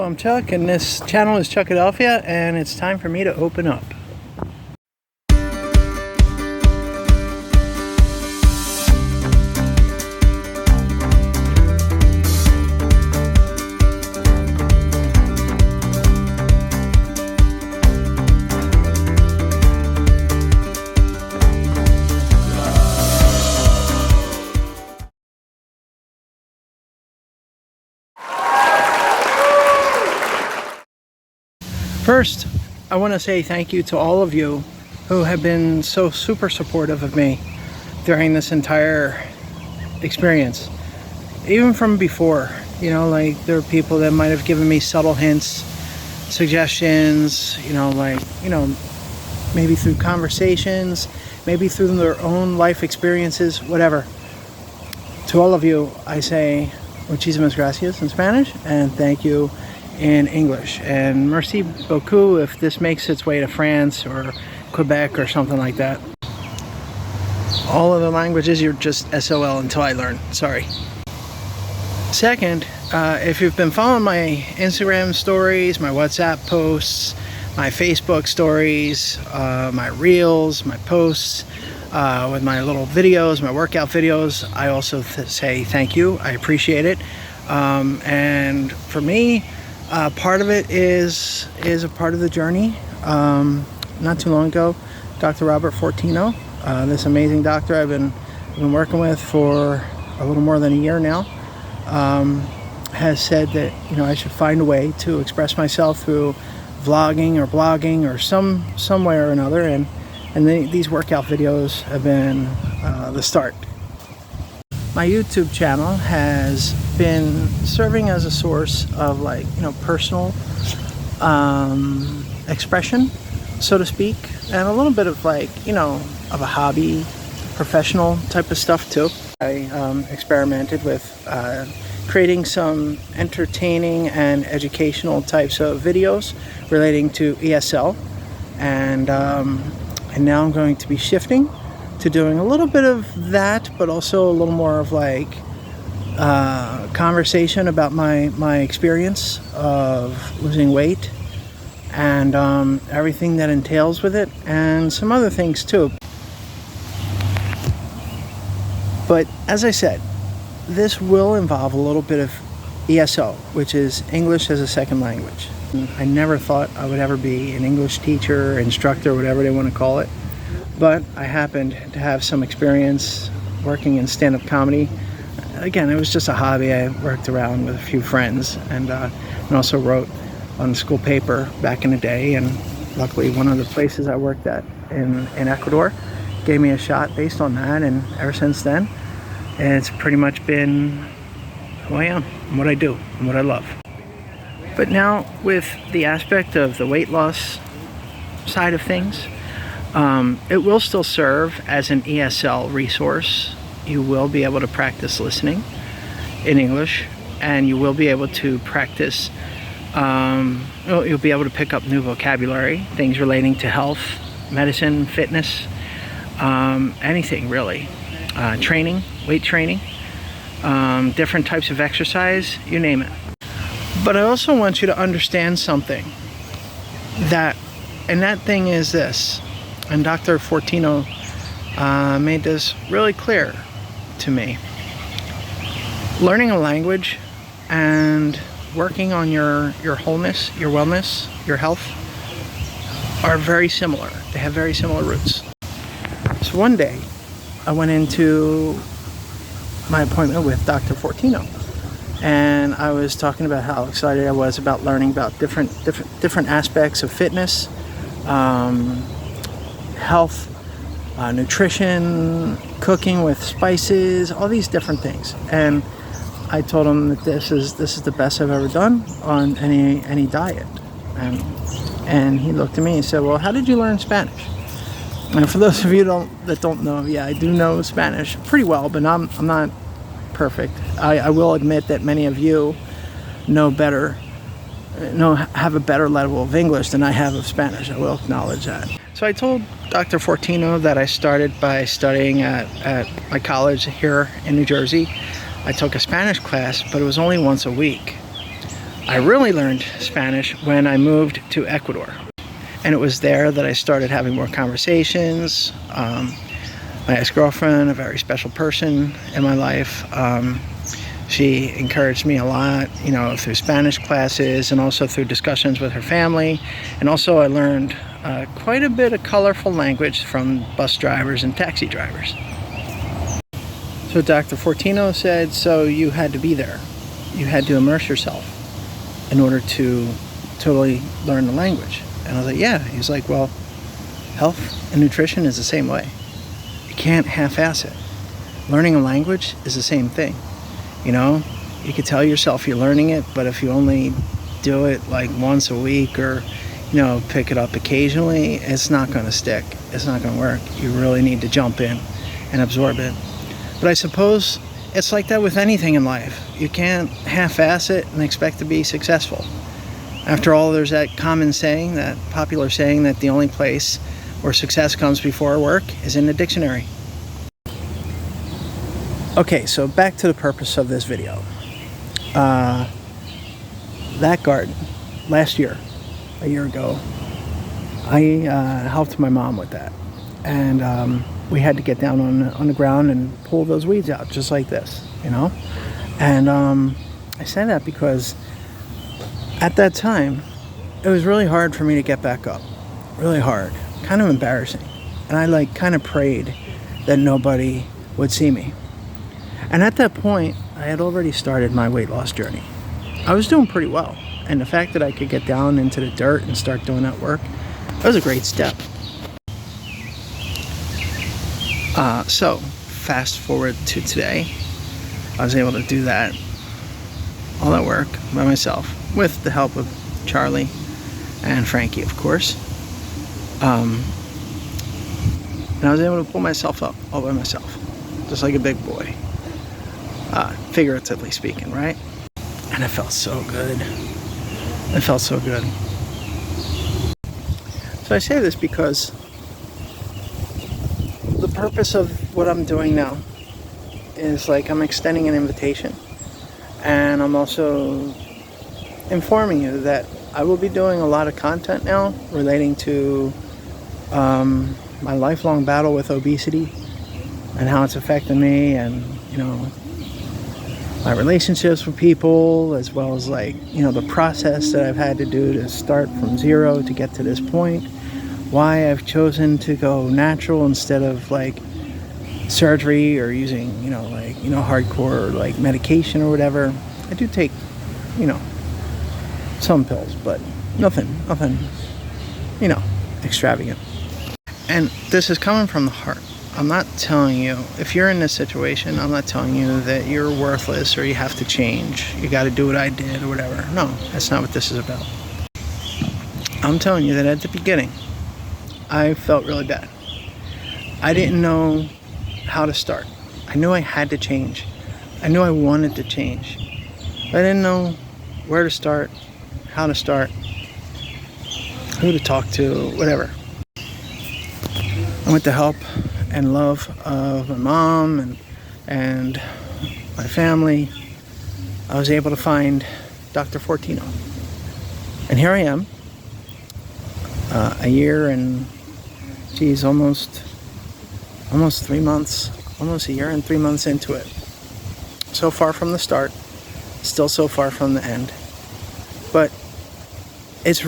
I'm Chuck, and this channel is Chuckadelphia, and it's time for me to open up. First, I want to say thank you to all of you who have been so super supportive of me during this entire experience. Even from before, you know, like there are people that might have given me subtle hints, suggestions, maybe through conversations, maybe through their own life experiences, whatever. To all of you, I say muchísimas gracias in Spanish, and thank you in English, and merci beaucoup if this makes its way to France or Quebec or something like that. All of the languages, you're just SOL until I learn. Sorry. Second, if you've been following my Instagram stories, my WhatsApp posts, my Facebook stories, my reels, my posts, with my little videos, my workout videos, I also say thank you. I appreciate it. And for me, part of it is a part of the journey. Not too long ago, Dr. Robert Fortino, this amazing doctor I've been working with for a little more than a year now, has said that I should find a way to express myself through vlogging or blogging or some way or another, and these workout videos have been the start. My YouTube channel has been serving as a source of personal expression, so to speak, and a little bit of of a hobby, professional type of stuff too. I experimented with creating some entertaining and educational types of videos relating to ESL, and now I'm going to be shifting to doing a little bit of that, but also a little more of conversation about my experience of losing weight and everything that entails with it, and some other things too. But as I said, this will involve a little bit of ESO, which is English as a second language. I never thought I would ever be an English teacher, instructor, whatever they want to call it. But I happened to have some experience working in stand-up comedy. Again, it was just a hobby. I worked around with a few friends, and also wrote on the school paper back in the day. And luckily, one of the places I worked at in Ecuador gave me a shot based on that. And ever since then, it's pretty much been who I am, and what I do, and what I love. But now, with the aspect of the weight loss side of things, it will still serve as an ESL resource. You will be able to practice listening in English, and you will be able to practice, you'll be able to pick up new vocabulary, things relating to health, medicine, fitness, anything really. Training, weight training, different types of exercise, you name it. But I also want you to understand something, and that thing is this. And Dr. Fortino made this really clear to me. Learning a language and working on your wholeness, your wellness, your health are very similar. They have very similar roots. So one day, I went into my appointment with Dr. Fortino, and I was talking about how excited I was about learning about different aspects of fitness, health, nutrition, cooking with spices, all these different things. And I told him that this is the best I've ever done on any diet. And he looked at me and said, "Well, how did you learn Spanish?" And for those of you that don't know, yeah, I do know Spanish pretty well, but I'm not perfect. I will admit that many of you have a better level of English than I have of Spanish. I will acknowledge that. So I told Dr. Fortino that I started by studying at my college here in New Jersey. I took a Spanish class, but it was only once a week. I really learned Spanish when I moved to Ecuador. And it was there that I started having more conversations. My ex-girlfriend, a very special person in my life, she encouraged me a lot, you know, through Spanish classes and also through discussions with her family. And also I learned quite a bit of colorful language from bus drivers and taxi drivers. So Dr. Fortino said, so you had to be there. You had to immerse yourself in order to totally learn the language. And I was like, yeah. He's like, well, health and nutrition is the same way. You can't half-ass it. Learning a language is the same thing. You know, you could tell yourself you're learning it, but if you only do it like once a week or, you know, pick it up occasionally, it's not going to stick. It's not going to work. You really need to jump in and absorb it. But I suppose it's like that with anything in life. You can't half-ass it and expect to be successful. After all, there's that common saying, that popular saying, that the only place where success comes before work is in the dictionary. Okay, so back to the purpose of this video. That garden, last year, a year ago, I helped my mom with that. And we had to get down on the ground and pull those weeds out, just like this, you know? And I say that because at that time, it was really hard for me to get back up. Really hard. Kind of embarrassing. And I like kind of prayed that nobody would see me. And at that point, I had already started my weight loss journey. I was doing pretty well. And the fact that I could get down into the dirt and start doing that work, that was a great step. So, fast forward to today, I was able to do that, all that work by myself, with the help of Charlie and Frankie, of course. And I was able to pull myself up all by myself, just like a big boy, figuratively speaking, right? And it felt so good. It felt so good. So I say this because the purpose of what I'm doing now is like I'm extending an invitation, and I'm also informing you that I will be doing a lot of content now relating to my lifelong battle with obesity and how it's affecting me, and you know, my relationships with people, as well as like, you know, the process that I've had to do to start from zero to get to this point, why I've chosen to go natural instead of like surgery or using, you know, like, you know, hardcore like medication or whatever. I do take, you know, some pills, but nothing, you know, extravagant. And this is coming from the heart. I'm not telling you, if you're in this situation, I'm not telling you that you're worthless or you have to change. You got to do what I did or whatever. No, that's not what this is about. I'm telling you that at the beginning, I felt really bad. I didn't know how to start. I knew I had to change. I knew I wanted to change. But I didn't know where to start, how to start, who to talk to, whatever. And with the help and love of my mom and my family, I was able to find Dr. Fortino. And here I am, a year and, geez, almost 3 months, almost a year and 3 months into it. So far from the start, still so far from the end. But it's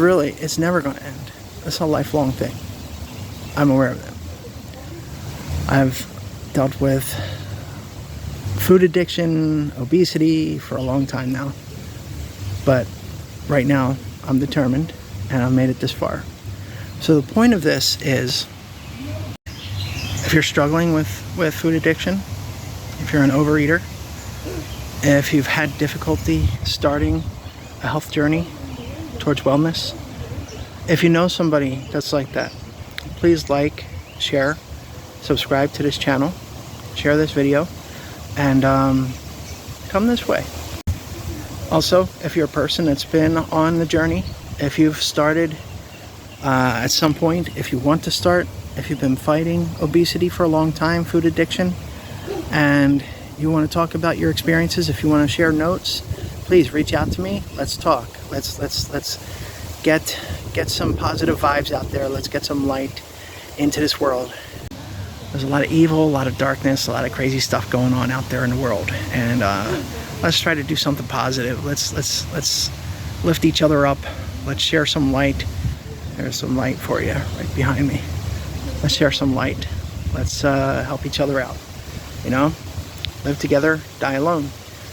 never going to end. It's a lifelong thing. I'm aware of that. I've dealt with food addiction, obesity for a long time now. But right now, I'm determined, and I've made it this far. So the point of this is, if you're struggling with food addiction, if you're an overeater, if you've had difficulty starting a health journey towards wellness, if you know somebody that's like that, please like, share, subscribe to this channel, share this video, and come this way. Also, if you're a person that's been on the journey, if you've started at some point, if you want to start, if you've been fighting obesity for a long time, food addiction, and you want to talk about your experiences, if you want to share notes, please reach out to me. Let's talk. Let's get some positive vibes out there. Let's get some light into this world. There's a lot of evil, a lot of darkness, a lot of crazy stuff going on out there in the world, and let's try to do something positive. Let's lift each other up. Let's share some light. There's some light for you right behind me. Let's share some light. Let's help each other out. You know, live together, die alone,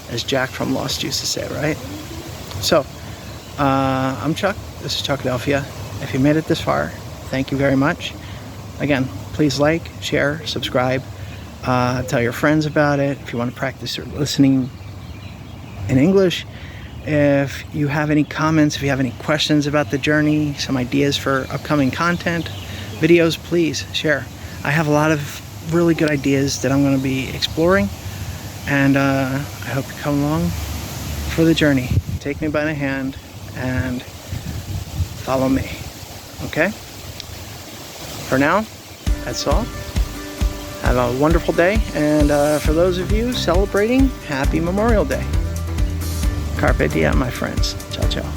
as Jack from Lost used to say, right? So, I'm Chuck. This is Chuckadelphia. If you made it this far, thank you very much. Again, please like, share, subscribe, tell your friends about it. If you want to practice listening in English, if you have any comments, if you have any questions about the journey, some ideas for upcoming content, videos, please share. I have a lot of really good ideas that I'm going to be exploring, and I hope you come along for the journey. Take me by the hand and follow me. Okay? For now, that's all. Have a wonderful day, and for those of you celebrating, happy Memorial Day. Carpe diem, my friends. Ciao, ciao.